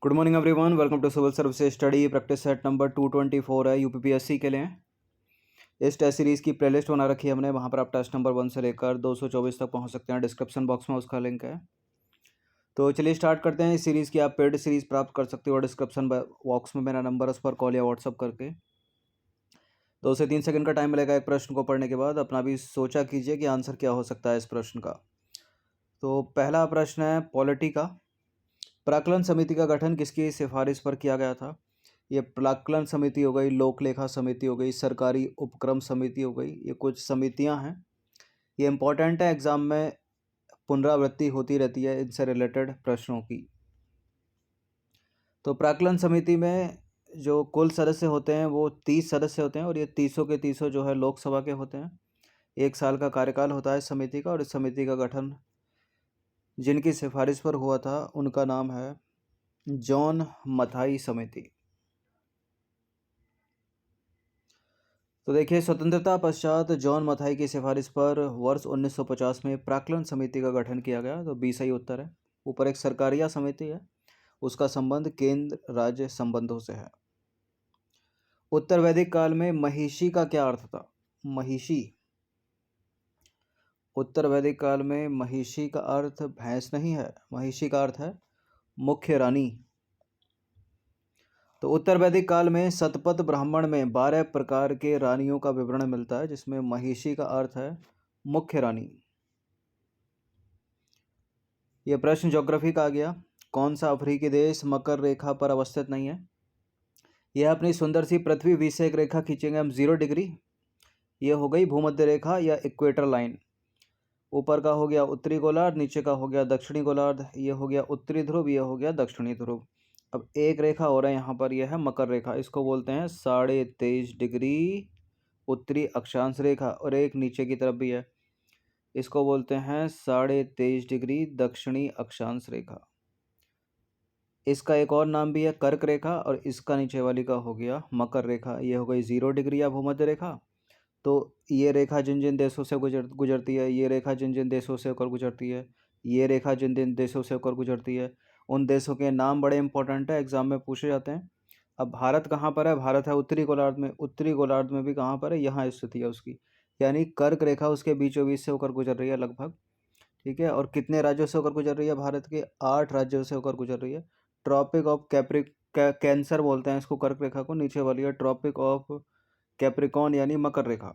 Good morning everyone, welcome to civil services study practice set number 224 है UPPSC के लिए। इस टेस्ट सीरीज़ की प्लेलिस्ट बना रखी है हमने, वहाँ पर आप टेस्ट नंबर 1 से लेकर 224 तक पहुँच सकते हैं। डिस्क्रिप्शन बॉक्स में उसका लिंक है। तो चलिए स्टार्ट करते हैं। इस सीरीज़ की आप पेड सीरीज़ प्राप्त कर सकते हो। डिस्क्रिप्शन बॉक्स में मेरा नंबर है, उस पर कॉल या व्हाट्सअप करके 2 से 3 सेकंड का टाइम मिलेगा एक प्रश्न को पढ़ने के बाद। अपना भी सोचा कीजिए कि आंसर क्या हो सकता है इस प्रश्न का। तो पहला प्रश्न है पॉलिटी का। प्राक्कलन समिति का गठन किसकी सिफारिश पर किया गया था? ये प्राक्कलन समिति हो गई, लोक लेखा समिति हो गई, सरकारी उपक्रम समिति हो गई। ये कुछ समितियां हैं, ये इंपॉर्टेंट है, एग्जाम में पुनरावृत्ति होती रहती है इनसे रिलेटेड प्रश्नों की। तो प्राक्कलन समिति में जो कुल सदस्य होते हैं वो 30 सदस्य होते हैं, और ये 30 के 30 जो है लोकसभा के होते हैं। 1 साल का कार्यकाल होता है इस समिति का, और इस समिति का गठन जिनकी सिफारिश पर हुआ था उनका नाम है जॉन मथाई समिति। तो देखिए, स्वतंत्रता पश्चात जॉन मथाई की सिफारिश पर वर्ष 1950 में प्राक्कलन समिति का गठन किया गया। तो बी सही उत्तर है। ऊपर एक सरकारिया समिति है, उसका संबंध केंद्र राज्य संबंधों से है। उत्तर वैदिक काल में महिषी का क्या अर्थ था? महिषी, उत्तर वैदिक काल में महिषी का अर्थ भैंस नहीं है, महिषी का अर्थ है मुख्य रानी। तो उत्तर वैदिक काल में शतपथ ब्राह्मण में 12 प्रकार के रानियों का विवरण मिलता है, जिसमें महिषी का अर्थ है मुख्य रानी। यह प्रश्न ज्योग्राफी का आ गया। कौन सा अफ्रीकी देश मकर रेखा पर अवस्थित नहीं है? यह अपनी सुंदर सी पृथ्वी विष से एक रेखा खींचेंगे हम 0 डिग्री। यह हो गई भूमध्य रेखा या इक्वेटर लाइन। ऊपर का हो गया उत्तरी गोलार्ध, नीचे का हो गया दक्षिणी गोलार्ध। यह हो गया उत्तरी ध्रुव, यह हो गया दक्षिणी ध्रुव। अब एक रेखा और है यहाँ पर, यह है मकर रेखा। इसको बोलते हैं 23.5 डिग्री उत्तरी अक्षांश रेखा, और एक नीचे की तरफ भी है, इसको बोलते हैं 23.5 डिग्री दक्षिणी अक्षांश रेखा। इसका एक और नाम भी है कर्क रेखा, और इसका नीचे वाली का हो गया मकर रेखा। ये हो गई 0 डिग्री या भूमध्य रेखा। तो ये रेखा जिन जिन देशों से गुजरती है, ये रेखा जिन जिन देशों से होकर गुजरती है, ये रेखा जिन जिन देशों से होकर गुजरती है, उन देशों के नाम बड़े इंपॉर्टेंट है, एग्जाम में पूछे जाते हैं। अब भारत कहाँ पर है? भारत है उत्तरी गोलार्ध में। उत्तरी गोलार्ध में भी कहाँ पर है? यहाँ स्थिति है उसकी, यानी कर्क रेखा उसके बीचों बीच से होकर गुजर रही है लगभग। ठीक है, और कितने राज्यों से होकर गुजर रही है? भारत के 8 राज्यों से होकर गुजर रही है। ट्रॉपिक ऑफ कैंसर बोलते हैं इसको, कर्क रेखा को। नीचे वाली है ट्रॉपिक ऑफ कैप्रिकॉन यानी मकर रेखा।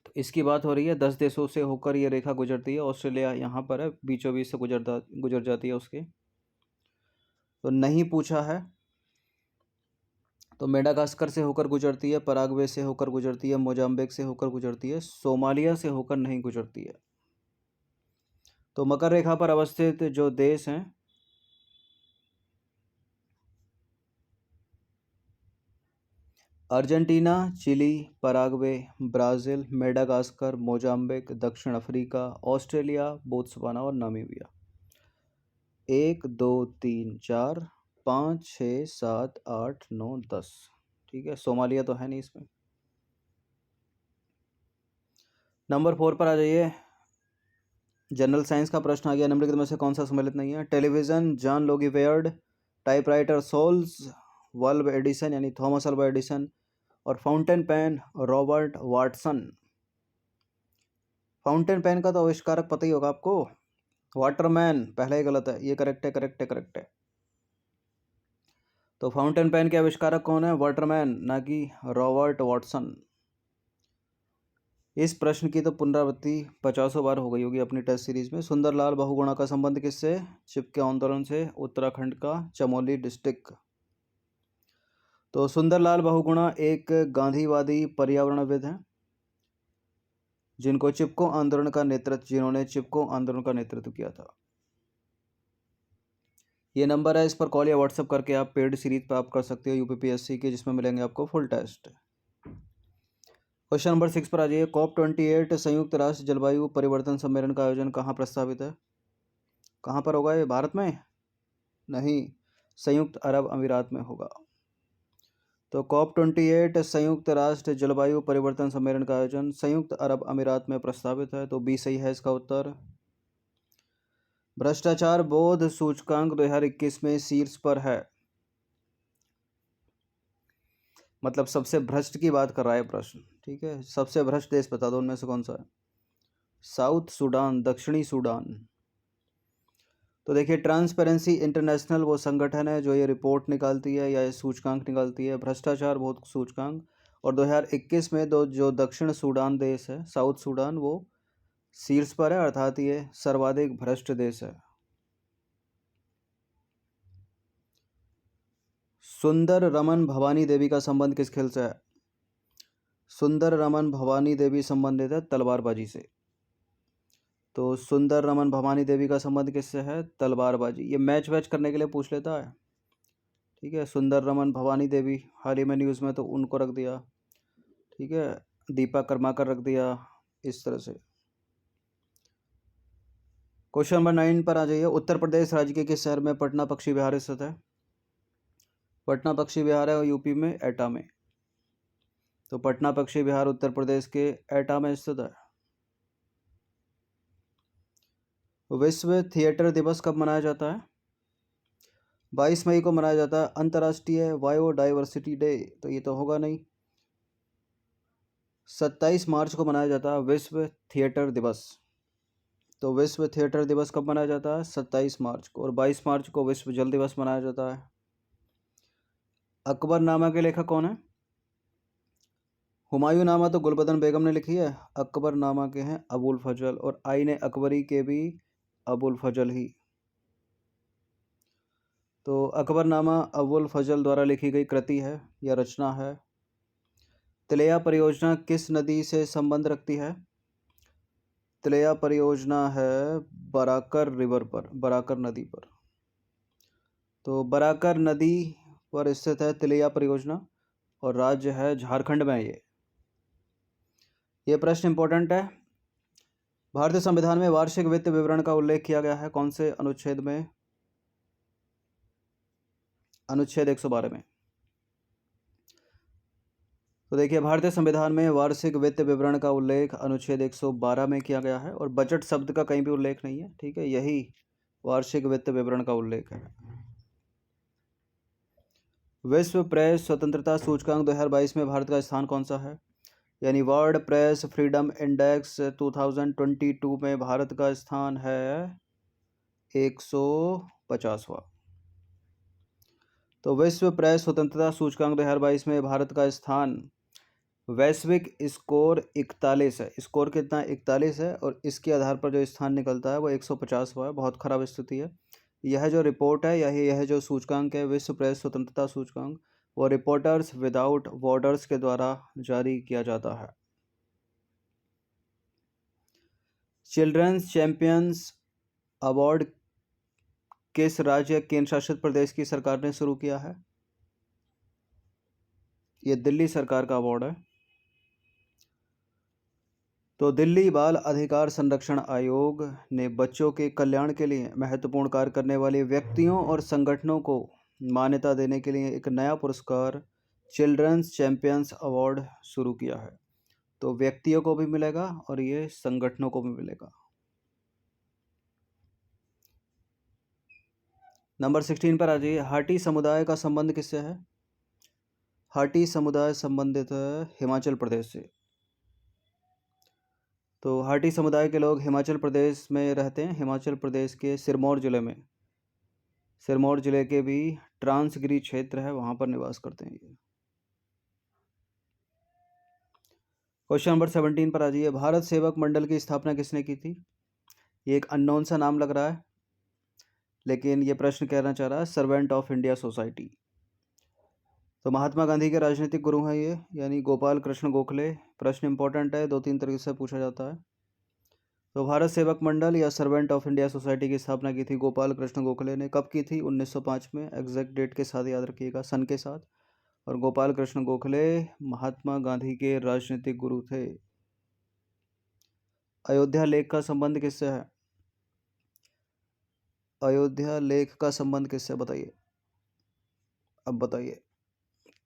तो इसकी बात हो रही है 10 देशों से होकर ये रेखा गुजरती है। ऑस्ट्रेलिया यहाँ पर है, बीचों बीच से गुजर जाती है उसके। तो नहीं पूछा है। तो मेडागास्कर से होकर गुजरती है, पराग्वे से होकर गुजरती है, मोजाम्बिक से होकर गुजरती है, सोमालिया से होकर नहीं गुजरती है। तो मकर रेखा पर अवस्थित जो देश हैं, Argentina, Chile, Paraguay, Brazil, Madagascar, Mozambique, दक्षिण अफ्रीका, ऑस्ट्रेलिया, बोत्सवाना और नामीबिया। 1 2 3 4 5 6 7 8 9 10। ठीक है, सोमालिया तो है नहीं इसमें। नंबर 4 पर आ जाइए। जनरल साइंस का प्रश्न आ गया। निम्नलिखित में से कौन सा सम्मिलित नहीं है? Television John Logie Baird, typewriter Sholes bulb Edison यानी थॉमस अल्वा एडिसन, और fountain pen Robert Watson. Fountain pen का तो आविष्कारक पता ही होगा आपको, वाटरमैन। पहला ही गलत है, ये करेक्ट है, करेक्ट है, करेक्ट है। तो फाउंटेन पेन के आविष्कारक कौन है? वाटरमैन, ना कि रॉबर्ट वाटसन। इस प्रश्न की तो पुनरावृत्ति 50 बार हो गई होगी अपनी टेस्ट सीरीज में। सुंदरलाल बहुगुणा का संबंध किससे? चिपके आंदोलन से, उत्तराखंड का चमोली डिस्ट्रिक्ट। तो सुंदरलाल बहुगुणा एक गांधीवादी पर्यावरणविद हैं, जिन्होंने चिपको आंदोलन का नेतृत्व किया था। ये नंबर है, इस पर कॉल या व्हाट्सएप करके आप पेड सीरीज प्राप्त कर सकते हो यूपीपीएससी के, जिसमें मिलेंगे आपको फुल टेस्ट। क्वेश्चन नंबर 6 पर आ जाइए। COP28 संयुक्त राष्ट्र जलवायु परिवर्तन सम्मेलन का आयोजन कहाँ प्रस्तावित है? कहाँ पर होगा ये? भारत में नहीं, संयुक्त अरब अमीरात में होगा। तो COP28 संयुक्त राष्ट्र जलवायु परिवर्तन सम्मेलन का आयोजन संयुक्त अरब अमीरात में प्रस्तावित है। तो बी सही है इसका उत्तर। भ्रष्टाचार बोध सूचकांक 2021 में शीर्ष पर है। मतलब सबसे भ्रष्ट की बात कर रहा है प्रश्न, ठीक है। सबसे भ्रष्ट देश बता दो उनमें से कौन सा है। साउथ सूडान, दक्षिणी सूडान। तो देखिए, ट्रांसपेरेंसी इंटरनेशनल वो संगठन है जो ये रिपोर्ट निकालती है या ये सूचकांक निकालती है, भ्रष्टाचार बोध सूचकांक। और 2021 में जो दक्षिण सूडान देश है, साउथ सूडान, वो शीर्ष पर है, अर्थात ये सर्वाधिक भ्रष्ट देश है। सुंदर रमन भवानी देवी का संबंध किस खेल से है। सुंदर रमन भवानी देवी संबंधित है तलवारबाजी से। तो सुंदर रमन भवानी देवी का संबंध किससे है, तलवारबाजी। ये मैच वैच करने के लिए पूछ लेता है, ठीक है। सुंदर रमन भवानी देवी हाल ही में न्यूज़ में, तो उनको रख दिया, ठीक है। दीपा कर्माकर रख दिया, इस तरह से। क्वेश्चन नंबर 9 पर आ जाइए। उत्तर प्रदेश राज्य के किस शहर में पटना पक्षी विहार स्थित है। पटना पक्षी विहार है यूपी में एटा में। तो पटना पक्षी विहार उत्तर प्रदेश के एटा में स्थित है। विश्व थिएटर दिवस कब मनाया जाता है। 22 मई को मनाया जाता है, अंतर्राष्ट्रीय बायोडाइवर्सिटी डे। तो ये तो होगा नहीं। 27 मार्च को मनाया जाता है विश्व थिएटर दिवस। तो विश्व थिएटर दिवस कब मनाया जाता है, 27 मार्च को। और 22 मार्च को विश्व जल दिवस मनाया जाता है। अकबरनामा के लेखक कौन है। हुमायूंनामा तो गुलबदन बेगम ने लिखी है, अकबरनामा के हैं अबुल फजल, और आईने अकबरी के भी अबुल फजल ही। तो अकबरनामा अबुल फजल द्वारा लिखी गई कृति है या रचना है। तिलैया परियोजना किस नदी से संबंध रखती है। तिलैया परियोजना है बराकर रिवर पर, बराकर नदी पर। तो बराकर नदी पर स्थित है तिलैया परियोजना, और राज्य है झारखंड में ये प्रश्न इंपॉर्टेंट है। भारतीय संविधान में वार्षिक वित्त विवरण का उल्लेख किया गया है कौन से अनुच्छेद में। अनुच्छेद 112 में। तो देखिए, भारतीय संविधान में वार्षिक वित्त विवरण का उल्लेख अनुच्छेद 112 में किया गया है, और बजट शब्द का कहीं भी उल्लेख नहीं है, ठीक है। यही वार्षिक वित्त विवरण का उल्लेख है। विश्व प्रेस स्वतंत्रता सूचकांक 2022 में भारत का स्थान कौन सा है। यानी वर्ल्ड प्रेस फ्रीडम इंडेक्स 2022 में भारत का स्थान है 150वां। तो विश्व प्रेस स्वतंत्रता सूचकांक 2022 में भारत का स्थान वैश्विक स्कोर 41 है। स्कोर कितना 41 है, और इसके आधार पर जो स्थान निकलता है वो 150वां है। बहुत खराब स्थिति है। यह जो रिपोर्ट है, यह जो सूचकांक है विश्व प्रेस स्वतंत्रता सूचकांक, वो रिपोर्टर्स विदाउट बॉर्डर्स के द्वारा जारी किया जाता है। चिल्ड्रंस चैंपियंस अवार्ड किस राज्य केंद्र शासित प्रदेश की सरकार ने शुरू किया है। ये दिल्ली सरकार का अवार्ड है। तो दिल्ली बाल अधिकार संरक्षण आयोग ने बच्चों के कल्याण के लिए महत्वपूर्ण कार्य करने वाले व्यक्तियों और संगठनों को मान्यता देने के लिए एक नया पुरस्कार चिल्ड्रंस चैंपियंस अवार्ड शुरू किया है। तो व्यक्तियों को भी मिलेगा और ये संगठनों को भी मिलेगा। नंबर 16 पर आ जाइए। हाटी समुदाय का संबंध किससे है। हाटी समुदाय संबंधित है हिमाचल प्रदेश से। तो हाटी समुदाय के लोग हिमाचल प्रदेश में रहते हैं। हिमाचल प्रदेश के सिरमौर ज़िले में, सिरमौर ज़िले के भी ट्रांसगिरी क्षेत्र है, वहाँ पर निवास करते हैं ये। क्वेश्चन नंबर 17 पर आ जाइए। भारत सेवक मंडल की स्थापना किसने की थी। ये एक अननोन सा नाम लग रहा है, लेकिन ये प्रश्न कहना चाह रहा है सर्वेंट ऑफ इंडिया सोसाइटी। तो महात्मा गांधी के राजनीतिक गुरु हैं ये, यानी गोपाल कृष्ण गोखले। प्रश्न इंपॉर्टेंट है, 2-3 तरीके से पूछा जाता है। तो भारत सेवक मंडल या सर्वेंट ऑफ इंडिया सोसाइटी की स्थापना की थी गोपाल कृष्ण गोखले ने। कब की थी, 1905 में। एग्जैक्ट डेट के साथ याद रखिएगा, सन के साथ। और गोपाल कृष्ण गोखले महात्मा गांधी के राजनीतिक गुरु थे। अयोध्या लेख का संबंध किससे है। अयोध्या लेख का संबंध किससे, बताइए। अब बताइए।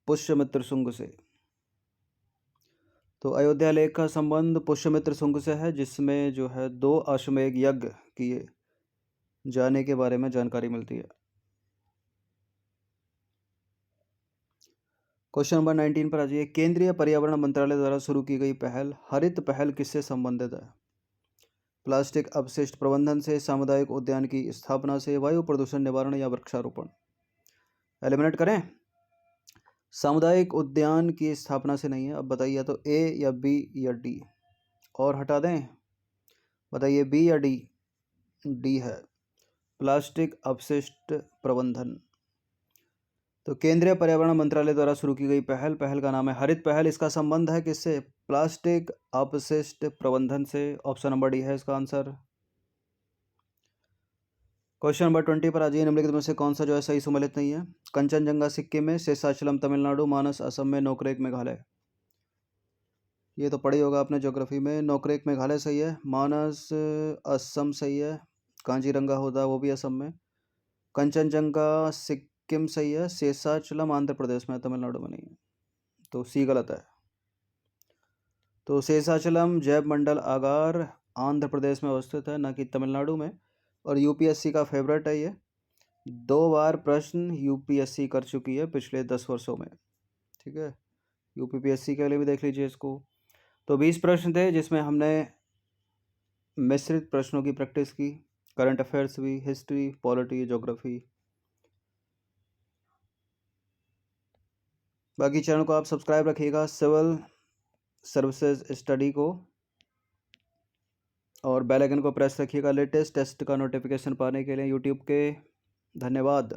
पुष्यमित्र शुंग से। तो अयोध्या लेख का संबंध पुष्यमित्र शुंग से है, जिसमें जो है 2 अश्वमेध यज्ञ किए। जाने के बारे में जानकारी मिलती है। क्वेश्चन नंबर 19 पर आ जाइए। केंद्रीय पर्यावरण मंत्रालय द्वारा शुरू की गई पहल हरित पहल किससे संबंधित है? प्लास्टिक अपशिष्ट प्रबंधन से, सामुदायिक उद्यान की स्थापना से, वायु प्रदूषण निवारण या वृक्षारोपण? एलिमिनेट करें। सामुदायिक उद्यान की स्थापना से नहीं है। अब बताइए तो ए या बी या डी, और हटा दें। बताइए बी या डी? डी है, प्लास्टिक अपशिष्ट प्रबंधन। तो केंद्रीय पर्यावरण मंत्रालय द्वारा शुरू की गई पहल का नाम है हरित पहल। इसका संबंध है किससे? प्लास्टिक अपशिष्ट प्रबंधन से। ऑप्शन नंबर डी है इसका आंसर। क्वेश्चन नंबर 20 पर आ जाइए। निम्नलिखित में से कौन सा जो है सही सुमेलित नहीं है? कंचनजंगा सिक्किम में, शेषाचलम तमिलनाडु, मानस असम में, नोकरेक मेघालय। ये तो पढ़ी होगा आपने ज्योग्राफी में। नोकरेक मेघालय सही है, मानस असम सही है, कांजीरंगा होता वो भी असम में, कंचनजंगा सिक्किम सही है, शेषाचलम आंध्र प्रदेश में, तमिलनाडु में नहीं है। तो सी गलत है। तो शेषाचलम जैव मंडल आगार आंध्र प्रदेश में अवस्थित है, न कि तमिलनाडु में। और यूपीएससी का फेवरेट है ये। 2 बार प्रश्न यूपीएससी कर चुकी है पिछले 10 वर्षों में। ठीक है, यूपीपीएससी के लिए भी देख लीजिए इसको। तो 20 प्रश्न थे, जिसमें हमने मिश्रित प्रश्नों की प्रैक्टिस की। करंट अफेयर्स भी, हिस्ट्री, पॉलिटी, ज्योग्राफी। बाकी चैनल को आप सब्सक्राइब रखिएगा, सिविल सर्विसेज स्टडी को, और बेल आइकन को प्रेस रखिएगा लेटेस्ट टेस्ट का नोटिफिकेशन पाने के लिए यूट्यूब के। धन्यवाद।